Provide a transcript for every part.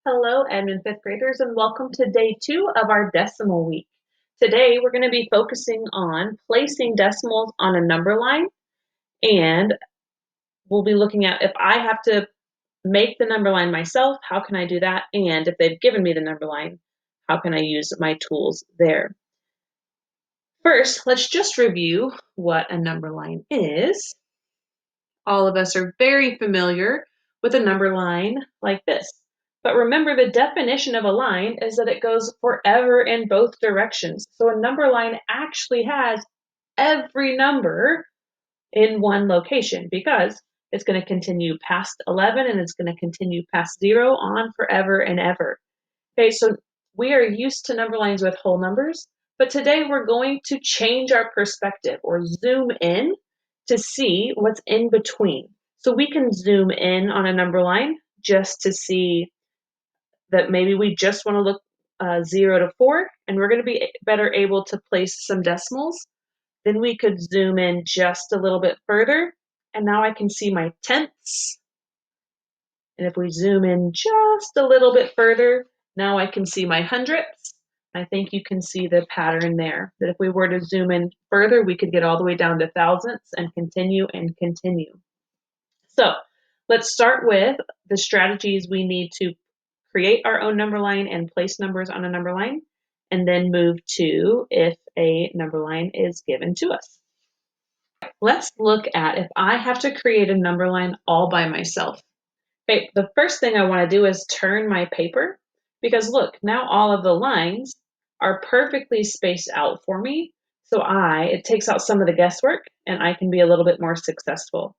Hello, Edmond fifth graders, and welcome to day 2 of our decimal week. Today, we're going to be focusing on placing decimals on a number line, and we'll be looking at if I have to make the number line myself, how can I do that? And if they've given me the number line, how can I use my tools there? First, let's just review what a number line is. All of us are very familiar with a number line like this. But remember, the definition of a line is that it goes forever in both directions. So a number line actually has every number in one location because it's going to continue past 11 and it's going to continue past 0 on forever and ever. Okay, so we are used to number lines with whole numbers, but today we're going to change our perspective or zoom in to see what's in between. So we can zoom in on a number line just to see that maybe we just want to look 0 to 4, and we're going to be better able to place some decimals. Then we could zoom in just a little bit further, and now I can see my tenths. And if we zoom in just a little bit further, now I can see my hundredths. I think you can see the pattern there, that if we were to zoom in further, we could get all the way down to thousandths and continue and continue. So let's start with the strategies we need to create our own number line and place numbers on a number line, and then move to if a number line is given to us. Let's look at if I have to create a number line all by myself. Okay, the first thing I want to do is turn my paper, because look, now all of the lines are perfectly spaced out for me. So it takes out some of the guesswork and I can be a little bit more successful.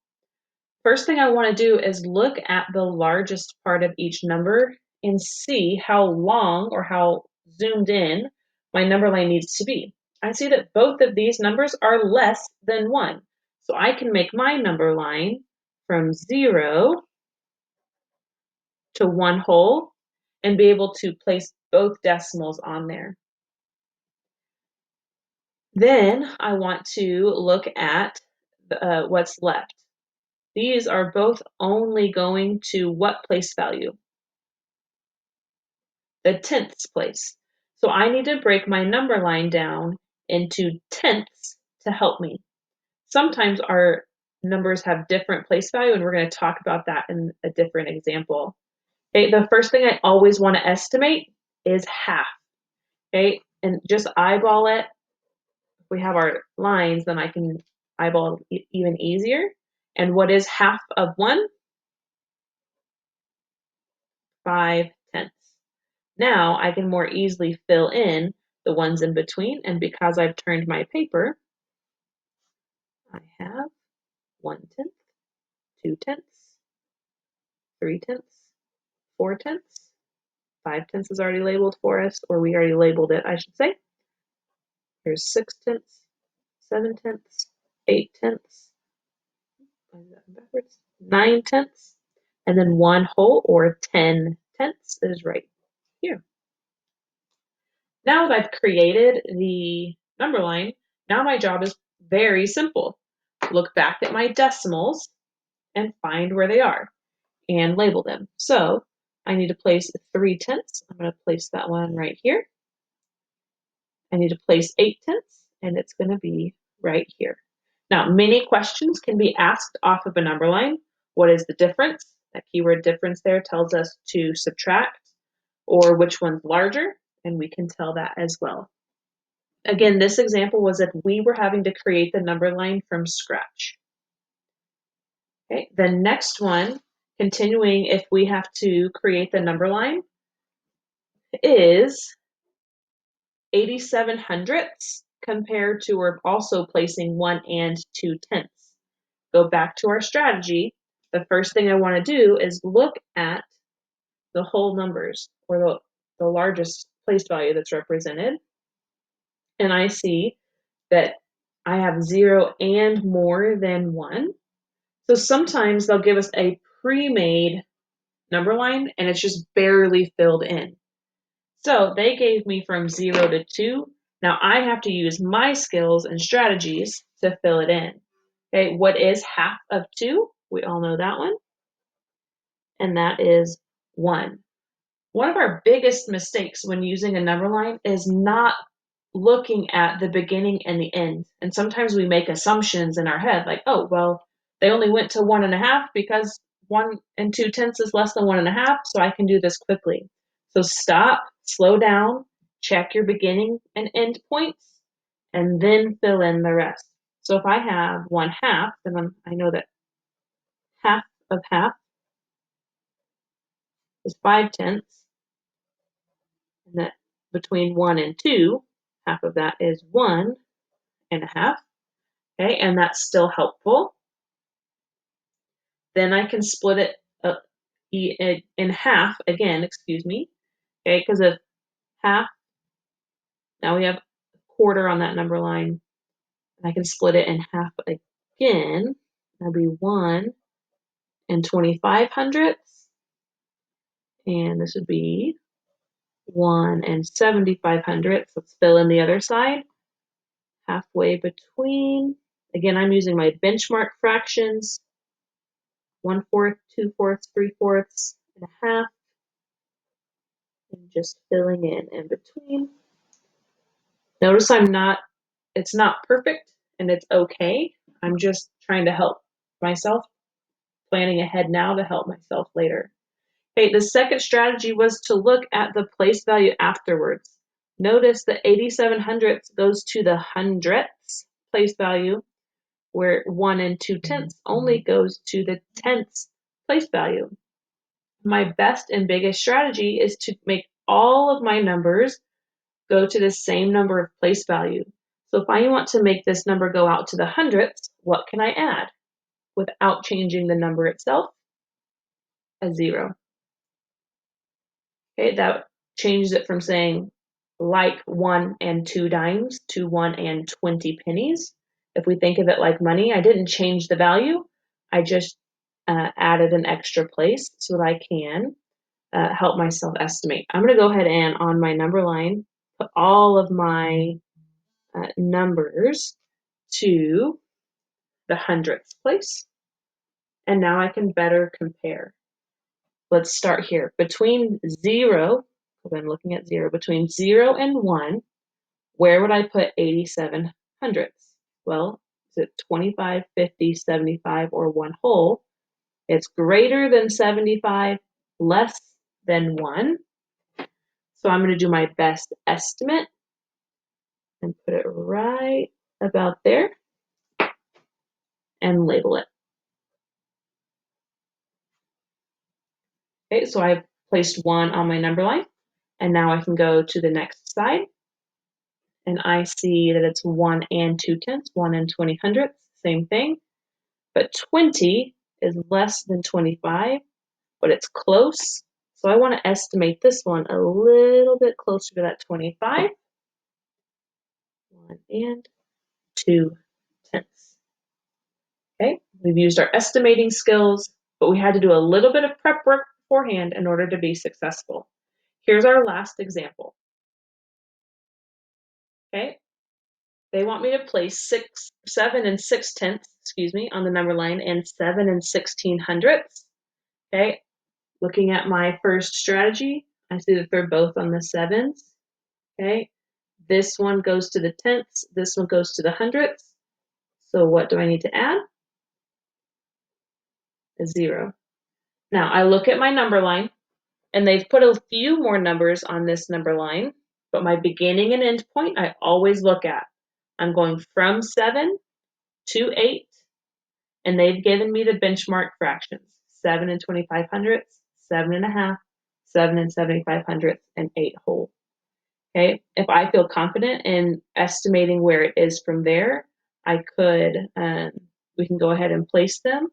First thing I want to do is look at the largest part of each number and see how long or how zoomed in my number line needs to be. I see that both of these numbers are less than 1. So I can make my number line from 0 to 1 whole and be able to place both decimals on there. Then I want to look at what's left. These are both only going to what place value? The tenths place. So I need to break my number line down into tenths to help me. Sometimes our numbers have different place value, and we're going to talk about that in a different example. Okay, the first thing I always want to estimate is half. Okay, and just eyeball it. If we have our lines, then I can eyeball even easier. And what is half of 1? 5/10. Now I can more easily fill in the ones in between, and because I've turned my paper, I have 1/10, 2/10, 3/10, 4/10, 5/10 is already labeled for us, or we already labeled it, I should say. There's 6/10, 7/10, 8/10, 9/10, and then 1 whole or 10/10 is right here. Now that I've created the number line, now my job is very simple. Look back at my decimals and find where they are and label them. So I need to place 3/10. I'm going to place that one right here. I need to place 8/10, and it's going to be right here. Now, many questions can be asked off of a number line. What is the difference? That keyword difference there tells us to subtract, or which one's larger, and we can tell that as well. Again, this example was that we were having to create the number line from scratch. Okay, the next one, continuing if we have to create the number line, is 87 hundredths compared to, we're also placing 1 and 2/10. Go back to our strategy. The first thing I want to do is look at the whole numbers, or the largest place value that's represented. And I see that I have 0 and more than 1. So sometimes they'll give us a pre-made number line and it's just barely filled in. So they gave me from 0 to 2. Now I have to use my skills and strategies to fill it in. Okay, what is half of 2? We all know that one. And that is 1. One of our biggest mistakes when using a number line is not looking at the beginning and the end. And sometimes we make assumptions in our head like, oh, well, they only went to 1.5 because 1 2/10 is less than 1.5, so I can do this quickly. So stop, slow down, check your beginning and end points, and then fill in the rest. So if I have 1/2, then I know that half of half is 5/10, and that between 1 and 2, half of that is 1.5. Okay, and that's still helpful. Then I can split it in half again, excuse me. Okay, because of half, now we have a quarter on that number line. And I can split it in half again. That'll be 1 and 25 hundredths. And this would be 1 and 75 hundredths. Let's fill in the other side. Halfway between. Again, I'm using my benchmark fractions. 1/4, 2/4, 3/4, and a half. And just filling in between. Notice it's not perfect, and it's okay. I'm just trying to help myself, planning ahead now to help myself later. Okay, the second strategy was to look at the place value afterwards. Notice that 87 hundredths goes to the hundredths place value, where 1 2/10 only goes to the tenths place value. My best and biggest strategy is to make all of my numbers go to the same number of place value. So if I want to make this number go out to the hundredths, what can I add without changing the number itself? A 0. Okay, that changes it from saying like 1 and 2 dimes to 1 and 20 pennies. If we think of it like money, I didn't change the value. I just added an extra place so that I can help myself estimate. I'm going to go ahead and on my number line, put all of my numbers to the hundredths place. And now I can better compare. Let's start here. Between 0, because I'm looking at 0, between 0 and 1, where would I put 87 hundredths? Well, is it 25, 50, 75, or 1 whole? It's greater than 75, less than 1. So I'm going to do my best estimate and put it right about there and label it. Okay, so I've placed 1 on my number line, and now I can go to the next side, and I see that it's 1 and 2/10, 1 and 20 hundredths, same thing, but 20 is less than 25, but it's close, so I want to estimate this one a little bit closer to that 25, 1 and 2/10. Okay, we've used our estimating skills, but we had to do a little bit of prep work beforehand in order to be successful. Here's our last example. Okay, they want me to place 7 and 6/10, on the number line and 7 and 16 hundredths. Okay, looking at my first strategy, I see that they're both on the 7s. Okay, this one goes to the tenths, this one goes to the hundredths. So what do I need to add? A 0. Now I look at my number line, and they've put a few more numbers on this number line, but my beginning and end point I always look at. I'm going from 7 to 8, and they've given me the benchmark fractions, 7 and 25 hundredths, 7.5, 7 and 75 hundredths, and 8 whole. Okay, if I feel confident in estimating where it is from there, I could, we can go ahead and place them.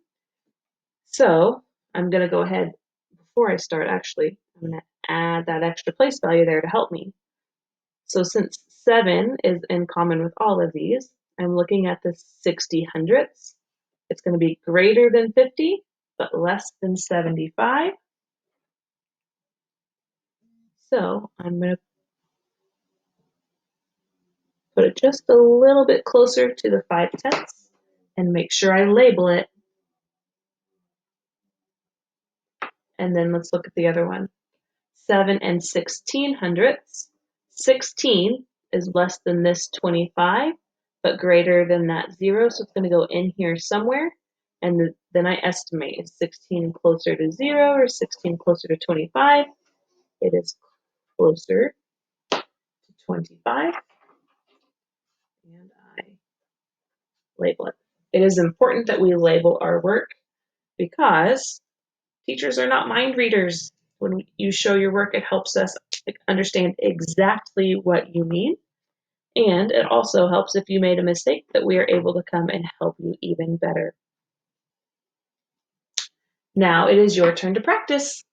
So I'm going to go ahead, before I start actually, I'm going to add that extra place value there to help me. So since 7 is in common with all of these, I'm looking at the 60 hundredths. It's going to be greater than 50, but less than 75. So I'm going to put it just a little bit closer to the 5/10 and make sure I label it. And then let's look at the other one. 7 16/16. 16 is less than this 25, but greater than that 0, so it's going to go in here somewhere. And then I estimate, is 16 closer to 0 or 16 closer to 25? It is closer to 25. And I label it. It is important that we label our work because teachers are not mind readers. When you show your work, it helps us understand exactly what you mean. And it also helps if you made a mistake that we are able to come and help you even better. Now it is your turn to practice.